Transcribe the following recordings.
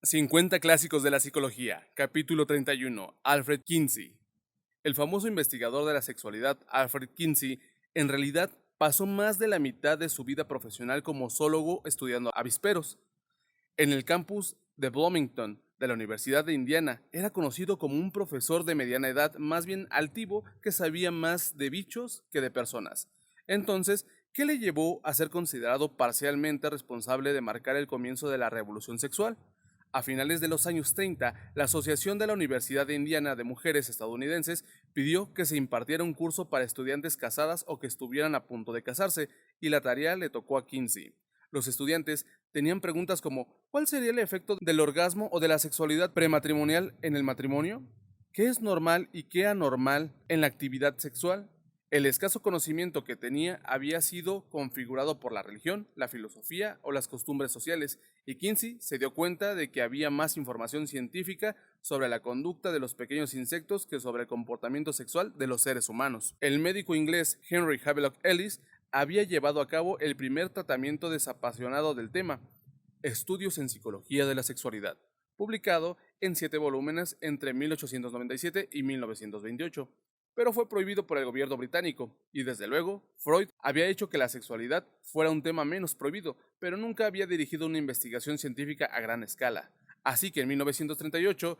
50 clásicos de la psicología, capítulo 31, Alfred Kinsey. El famoso investigador de la sexualidad Alfred Kinsey en realidad pasó más de la mitad de su vida profesional como zoólogo estudiando avisperos. En el campus de Bloomington de la Universidad de Indiana era conocido como un profesor de mediana edad más bien altivo que sabía más de bichos que de personas. Entonces, ¿qué le llevó a ser considerado parcialmente responsable de marcar el comienzo de la revolución sexual? A finales de los años 30, la Asociación de la Universidad de Indiana de Mujeres Estadounidenses pidió que se impartiera un curso para estudiantes casadas o que estuvieran a punto de casarse, y la tarea le tocó a Kinsey. Los estudiantes tenían preguntas como ¿cuál sería el efecto del orgasmo o de la sexualidad prematrimonial en el matrimonio? ¿Qué es normal y qué anormal en la actividad sexual? El escaso conocimiento que tenía había sido configurado por la religión, la filosofía o las costumbres sociales, y Kinsey se dio cuenta de que había más información científica sobre la conducta de los pequeños insectos que sobre el comportamiento sexual de los seres humanos. El médico inglés Henry Havelock Ellis había llevado a cabo el primer tratamiento desapasionado del tema, Estudios en Psicología de la Sexualidad, publicado en 7 volúmenes entre 1897 y 1928, pero fue prohibido por el gobierno británico, y desde luego, Freud había hecho que la sexualidad fuera un tema menos prohibido, pero nunca había dirigido una investigación científica a gran escala. Así que en 1938,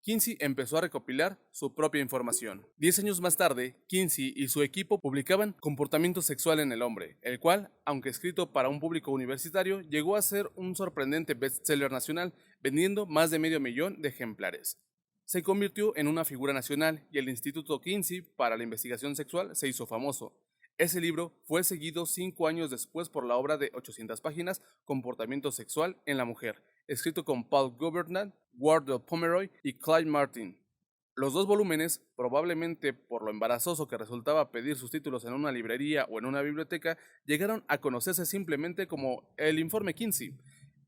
Kinsey empezó a recopilar su propia información. 10 años más tarde, Kinsey y su equipo publicaban Comportamiento sexual en el hombre, el cual, aunque escrito para un público universitario, llegó a ser un sorprendente bestseller nacional, vendiendo más de medio millón de ejemplares. Se convirtió en una figura nacional y el Instituto Kinsey para la Investigación Sexual se hizo famoso. Ese libro fue seguido 5 años después por la obra de 800 páginas Comportamiento sexual en la mujer, escrito con Paul Gouvernail, Wardell Pomeroy y Clyde Martin. Los dos volúmenes, probablemente por lo embarazoso que resultaba pedir sus títulos en una librería o en una biblioteca, llegaron a conocerse simplemente como el Informe Kinsey.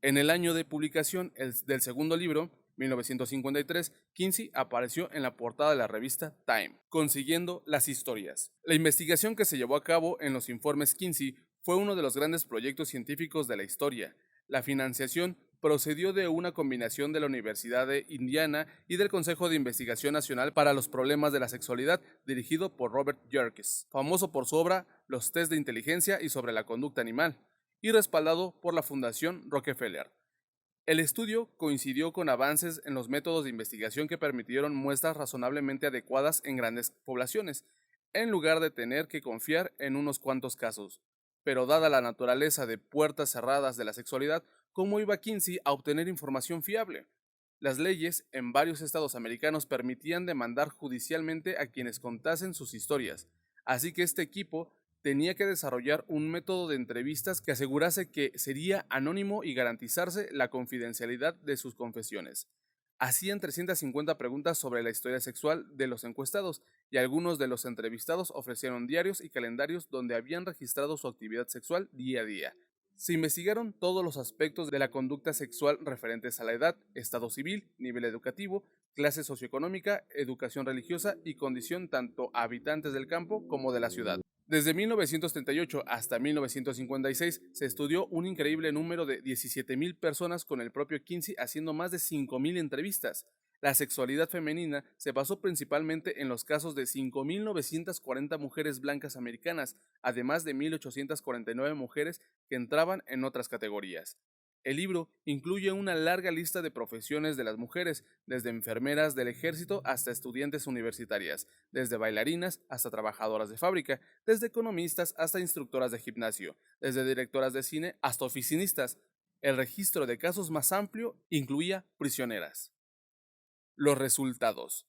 En el año de publicación del segundo libro, 1953, Kinsey apareció en la portada de la revista Time, consiguiendo las historias. La investigación que se llevó a cabo en los informes Kinsey fue uno de los grandes proyectos científicos de la historia. La financiación procedió de una combinación de la Universidad de Indiana y del Consejo de Investigación Nacional para los Problemas de la Sexualidad, dirigido por Robert Yerkes, famoso por su obra Los test de inteligencia y sobre la conducta animal, y respaldado por la Fundación Rockefeller. El estudio coincidió con avances en los métodos de investigación que permitieron muestras razonablemente adecuadas en grandes poblaciones, en lugar de tener que confiar en unos cuantos casos. Pero dada la naturaleza de puertas cerradas de la sexualidad, ¿cómo iba Kinsey a obtener información fiable? Las leyes en varios estados americanos permitían demandar judicialmente a quienes contasen sus historias, así que este equipo tenía que desarrollar un método de entrevistas que asegurase que sería anónimo y garantizarse la confidencialidad de sus confesiones. Hacían 350 preguntas sobre la historia sexual de los encuestados, y algunos de los entrevistados ofrecieron diarios y calendarios donde habían registrado su actividad sexual día a día. Se investigaron todos los aspectos de la conducta sexual referentes a la edad, estado civil, nivel educativo, clase socioeconómica, educación religiosa y condición tanto a habitantes del campo como de la ciudad. Desde 1938 hasta 1956 se estudió un increíble número de 17,000 personas con el propio Kinsey haciendo más de 5,000 entrevistas. La sexualidad femenina se basó principalmente en los casos de 5,940 mujeres blancas americanas, además de 1,849 mujeres que entraban en otras categorías. El libro incluye una larga lista de profesiones de las mujeres, desde enfermeras del ejército hasta estudiantes universitarias, desde bailarinas hasta trabajadoras de fábrica, desde economistas hasta instructoras de gimnasio, desde directoras de cine hasta oficinistas. El registro de casos más amplio incluía prisioneras. Los resultados.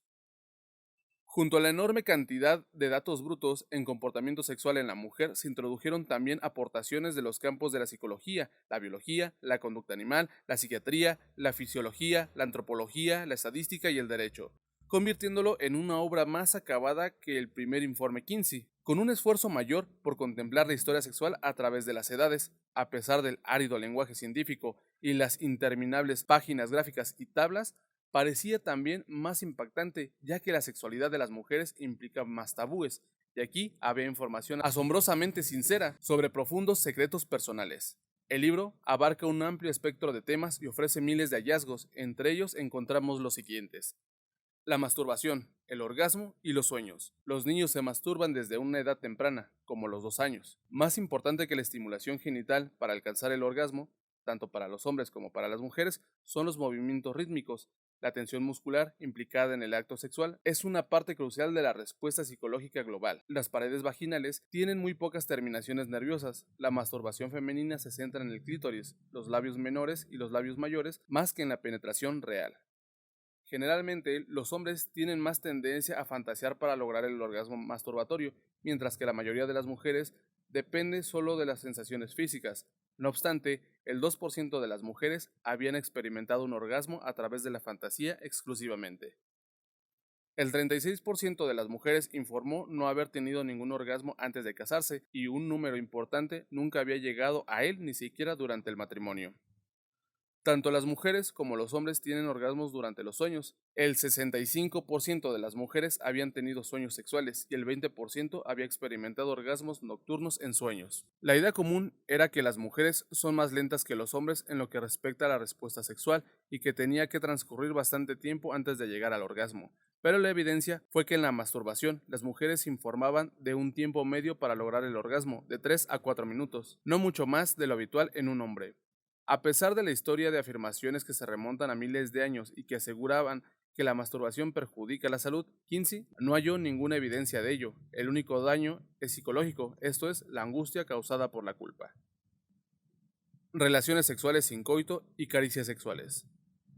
Junto a la enorme cantidad de datos brutos en comportamiento sexual en la mujer, se introdujeron también aportaciones de los campos de la psicología, la biología, la conducta animal, la psiquiatría, la fisiología, la antropología, la estadística y el derecho, convirtiéndolo en una obra más acabada que el primer informe Kinsey, con un esfuerzo mayor por contemplar la historia sexual a través de las edades. A pesar del árido lenguaje científico y las interminables páginas gráficas y tablas, parecía también más impactante, ya que la sexualidad de las mujeres implica más tabúes, y aquí había información asombrosamente sincera sobre profundos secretos personales. El libro abarca un amplio espectro de temas y ofrece miles de hallazgos, entre ellos encontramos los siguientes. La masturbación, el orgasmo y los sueños. Los niños se masturban desde una edad temprana, como los 2 años. Más importante que la estimulación genital para alcanzar el orgasmo, tanto para los hombres como para las mujeres, son los movimientos rítmicos. La tensión muscular implicada en el acto sexual es una parte crucial de la respuesta psicológica global. Las paredes vaginales tienen muy pocas terminaciones nerviosas. La masturbación femenina se centra en el clítoris, los labios menores y los labios mayores, más que en la penetración real. Generalmente, los hombres tienen más tendencia a fantasear para lograr el orgasmo masturbatorio, mientras que la mayoría de las mujeres depende solo de las sensaciones físicas. No obstante, el 2% de las mujeres habían experimentado un orgasmo a través de la fantasía exclusivamente. El 36% de las mujeres informó no haber tenido ningún orgasmo antes de casarse y un número importante nunca había llegado a él ni siquiera durante el matrimonio. Tanto las mujeres como los hombres tienen orgasmos durante los sueños. El 65% de las mujeres habían tenido sueños sexuales y el 20% había experimentado orgasmos nocturnos en sueños. La idea común era que las mujeres son más lentas que los hombres en lo que respecta a la respuesta sexual y que tenía que transcurrir bastante tiempo antes de llegar al orgasmo. Pero la evidencia fue que en la masturbación las mujeres informaban de un tiempo medio para lograr el orgasmo, de 3 a 4 minutos, no mucho más de lo habitual en un hombre. A pesar de la historia de afirmaciones que se remontan a miles de años y que aseguraban que la masturbación perjudica la salud, Kinsey no halló ninguna evidencia de ello. El único daño es psicológico, esto es, la angustia causada por la culpa. Relaciones sexuales sin coito y caricias sexuales.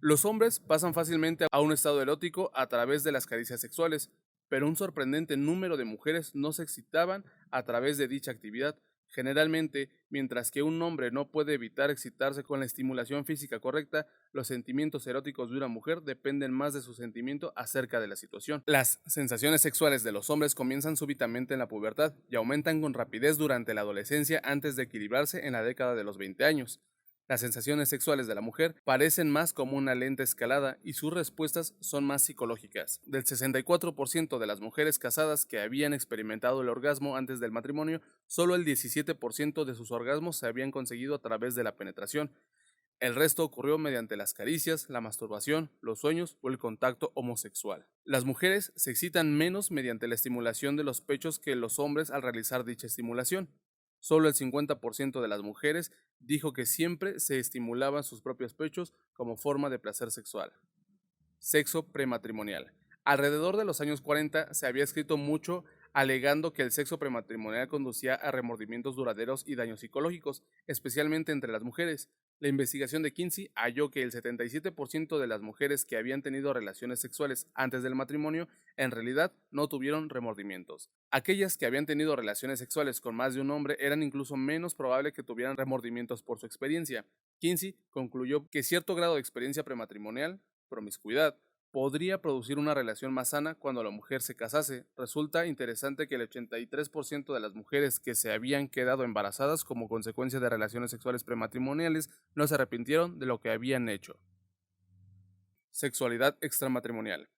Los hombres pasan fácilmente a un estado erótico a través de las caricias sexuales, pero un sorprendente número de mujeres no se excitaban a través de dicha actividad. Generalmente, mientras que un hombre no puede evitar excitarse con la estimulación física correcta, los sentimientos eróticos de una mujer dependen más de su sentimiento acerca de la situación. Las sensaciones sexuales de los hombres comienzan súbitamente en la pubertad y aumentan con rapidez durante la adolescencia antes de equilibrarse en la década de los 20 años. Las sensaciones sexuales de la mujer parecen más como una lenta escalada y sus respuestas son más psicológicas. Del 64% de las mujeres casadas que habían experimentado el orgasmo antes del matrimonio, solo el 17% de sus orgasmos se habían conseguido a través de la penetración. El resto ocurrió mediante las caricias, la masturbación, los sueños o el contacto homosexual. Las mujeres se excitan menos mediante la estimulación de los pechos que los hombres al realizar dicha estimulación. Solo el 50% de las mujeres dijo que siempre se estimulaban sus propios pechos como forma de placer sexual. Sexo prematrimonial. Alrededor de los años 40 se había escrito mucho alegando que el sexo prematrimonial conducía a remordimientos duraderos y daños psicológicos, especialmente entre las mujeres. La investigación de Kinsey halló que el 77% de las mujeres que habían tenido relaciones sexuales antes del matrimonio en realidad no tuvieron remordimientos. Aquellas que habían tenido relaciones sexuales con más de un hombre eran incluso menos probable que tuvieran remordimientos por su experiencia. Kinsey concluyó que cierto grado de experiencia prematrimonial, promiscuidad, podría producir una relación más sana cuando la mujer se casase. Resulta interesante que el 83% de las mujeres que se habían quedado embarazadas como consecuencia de relaciones sexuales prematrimoniales no se arrepintieron de lo que habían hecho. Sexualidad extramatrimonial.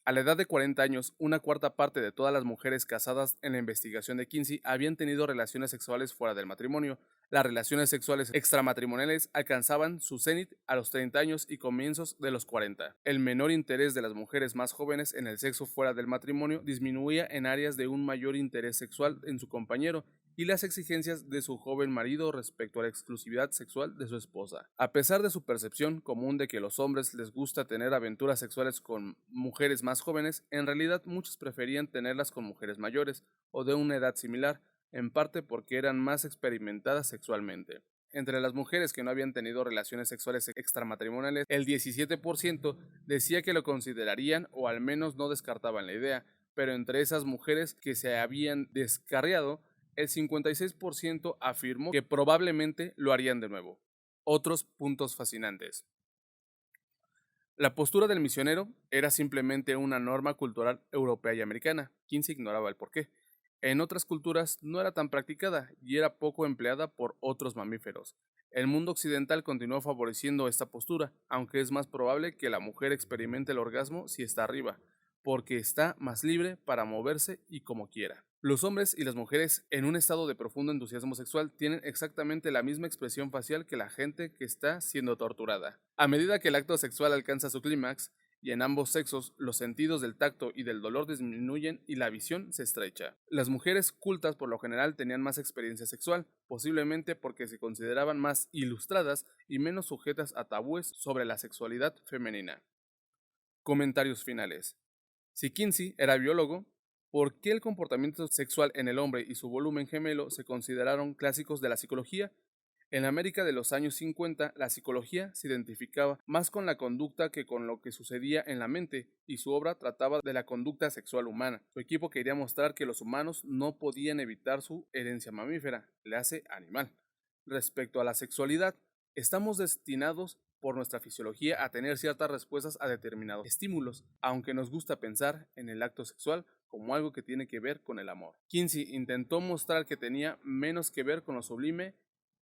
A la edad de 40 años, una cuarta parte de todas las mujeres casadas en la investigación de Kinsey habían tenido relaciones sexuales fuera del matrimonio. Las relaciones sexuales extramatrimoniales alcanzaban su cenit a los 30 años y comienzos de los 40. El menor interés de las mujeres más jóvenes en el sexo fuera del matrimonio disminuía en áreas de un mayor interés sexual en su compañero y las exigencias de su joven marido respecto a la exclusividad sexual de su esposa. A pesar de su percepción común de que a los hombres les gusta tener aventuras sexuales con mujeres más jóvenes, en realidad muchos preferían tenerlas con mujeres mayores o de una edad similar, en parte porque eran más experimentadas sexualmente. Entre las mujeres que no habían tenido relaciones sexuales extramatrimoniales, el 17% decía que lo considerarían o al menos no descartaban la idea, pero entre esas mujeres que se habían descarriado, el 56% afirmó que probablemente lo harían de nuevo. Otros puntos fascinantes. La postura del misionero era simplemente una norma cultural europea y americana. Kinsey ignoraba el porqué. En otras culturas no era tan practicada y era poco empleada por otros mamíferos. El mundo occidental continuó favoreciendo esta postura, aunque es más probable que la mujer experimente el orgasmo si está arriba, porque está más libre para moverse y como quiera. Los hombres y las mujeres en un estado de profundo entusiasmo sexual tienen exactamente la misma expresión facial que la gente que está siendo torturada. A medida que el acto sexual alcanza su clímax, y en ambos sexos los sentidos del tacto y del dolor disminuyen y la visión se estrecha. Las mujeres cultas por lo general tenían más experiencia sexual, posiblemente porque se consideraban más ilustradas y menos sujetas a tabúes sobre la sexualidad femenina. Comentarios finales. Si Kinsey era biólogo, ¿por qué el comportamiento sexual en el hombre y su volumen gemelo se consideraron clásicos de la psicología? En la América de los años 50, la psicología se identificaba más con la conducta que con lo que sucedía en la mente, y su obra trataba de la conducta sexual humana. Su equipo quería mostrar que los humanos no podían evitar su herencia mamífera, clase animal. Respecto a la sexualidad, estamos destinados por nuestra fisiología a tener ciertas respuestas a determinados estímulos, aunque nos gusta pensar en el acto sexual como algo que tiene que ver con el amor. Kinsey intentó mostrar que tenía menos que ver con lo sublime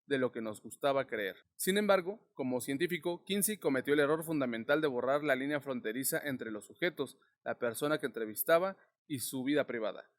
de lo que nos gustaba creer. Sin embargo, como científico, Kinsey cometió el error fundamental de borrar la línea fronteriza entre los sujetos, la persona que entrevistaba y su vida privada.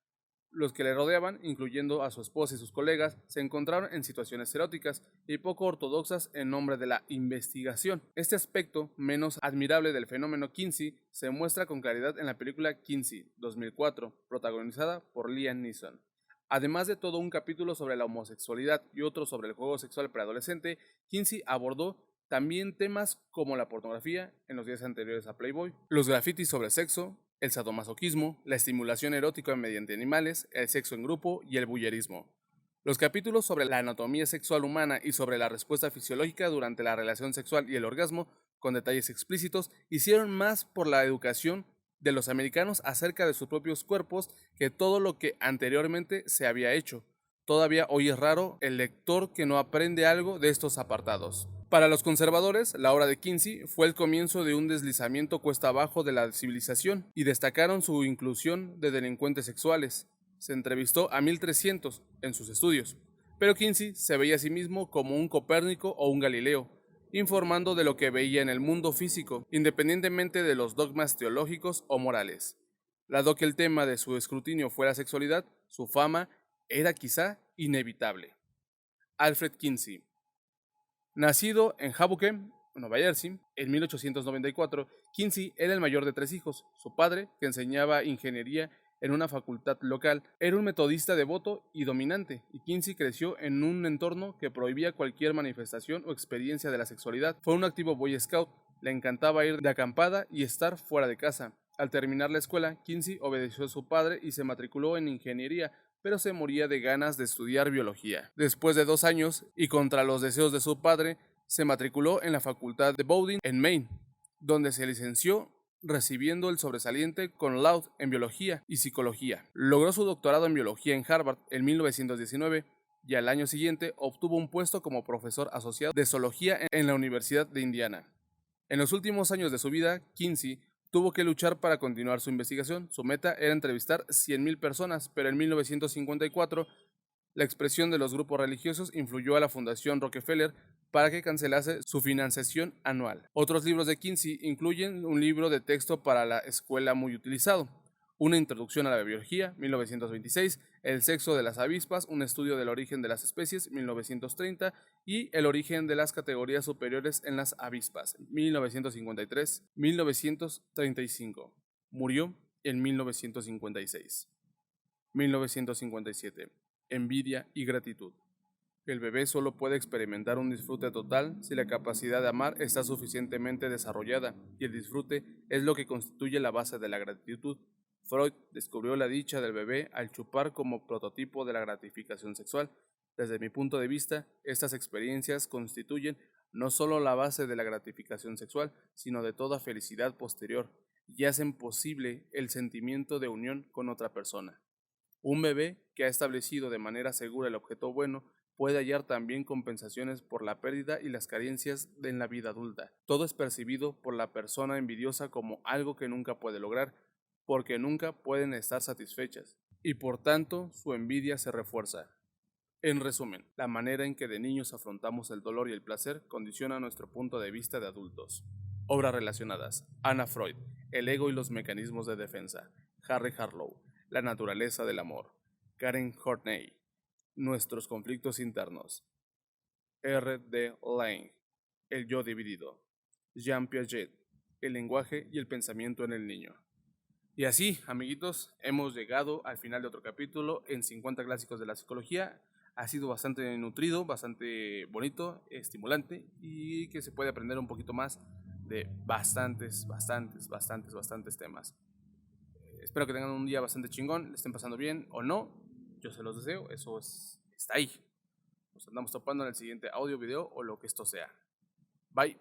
Los que le rodeaban, incluyendo a su esposa y sus colegas, se encontraron en situaciones eróticas y poco ortodoxas en nombre de la investigación. Este aspecto menos admirable del fenómeno Kinsey se muestra con claridad en la película Kinsey, 2004, protagonizada por Liam Neeson. Además de todo un capítulo sobre la homosexualidad y otro sobre el juego sexual preadolescente, Kinsey abordó también temas como la pornografía en los días anteriores a Playboy, los grafitis sobre sexo, el sadomasoquismo, la estimulación erótica mediante animales, el sexo en grupo y el voyerismo. Los capítulos sobre la anatomía sexual humana y sobre la respuesta fisiológica durante la relación sexual y el orgasmo, con detalles explícitos, hicieron más por la educación de los americanos acerca de sus propios cuerpos que todo lo que anteriormente se había hecho. Todavía hoy es raro el lector que no aprende algo de estos apartados. Para los conservadores, la obra de Kinsey fue el comienzo de un deslizamiento cuesta abajo de la civilización y destacaron su inclusión de delincuentes sexuales. Se entrevistó a 1300 en sus estudios, pero Kinsey se veía a sí mismo como un Copérnico o un Galileo, informando de lo que veía en el mundo físico, independientemente de los dogmas teológicos o morales. Dado que el tema de su escrutinio fue la sexualidad, su fama era quizá inevitable. Alfred Kinsey. Nacido en Hoboken, Nueva Jersey, en 1894, Kinsey era el mayor de 3 hijos. Su padre, que enseñaba ingeniería en una facultad local, era un metodista devoto y dominante, y Kinsey creció en un entorno que prohibía cualquier manifestación o experiencia de la sexualidad. Fue un activo Boy Scout, le encantaba ir de acampada y estar fuera de casa. Al terminar la escuela, Kinsey obedeció a su padre y se matriculó en ingeniería, pero se moría de ganas de estudiar biología. Después de 2 años, y contra los deseos de su padre, se matriculó en la facultad de Bowdoin, en Maine, donde se licenció recibiendo el sobresaliente con laude en biología y psicología. Logró su doctorado en biología en Harvard en 1919 y al año siguiente obtuvo un puesto como profesor asociado de zoología en la Universidad de Indiana. En los últimos años de su vida, Kinsey tuvo que luchar para continuar su investigación. Su meta era entrevistar 100.000 personas, pero en 1954 la expresión de los grupos religiosos influyó a la Fundación Rockefeller para que cancelase su financiación anual. Otros libros de Kinsey incluyen un libro de texto para la escuela muy utilizado, Una introducción a la biología, 1926, El sexo de las avispas, un estudio del origen de las especies, 1930, y El origen de las categorías superiores en las avispas, 1953-1935. Murió en 1956. 1957. Envidia y gratitud. El bebé solo puede experimentar un disfrute total si la capacidad de amar está suficientemente desarrollada, y el disfrute es lo que constituye la base de la gratitud. Freud descubrió la dicha del bebé al chupar como prototipo de la gratificación sexual. Desde mi punto de vista, estas experiencias constituyen no solo la base de la gratificación sexual, sino de toda felicidad posterior, y hacen posible el sentimiento de unión con otra persona. Un bebé que ha establecido de manera segura el objeto bueno puede hallar también compensaciones por la pérdida y las carencias en la vida adulta. Todo es percibido por la persona envidiosa como algo que nunca puede lograr, porque nunca pueden estar satisfechas, y por tanto su envidia se refuerza. En resumen, la manera en que de niños afrontamos el dolor y el placer condiciona nuestro punto de vista de adultos. Obras relacionadas: Anna Freud, El ego y los mecanismos de defensa; Harry Harlow, La naturaleza del amor; Karen Horney, Nuestros conflictos internos. R.D. Laing, El yo dividido. Jean Piaget, El lenguaje y el pensamiento en el niño. Y así, amiguitos, hemos llegado al final de otro capítulo en 50 clásicos de la psicología. Ha sido bastante nutrido, bastante bonito, estimulante y que se puede aprender un poquito más de bastantes temas. Espero que tengan un día bastante chingón, le estén pasando bien o no. Yo se los deseo, está ahí. Nos andamos topando en el siguiente audio, video o lo que esto sea. Bye.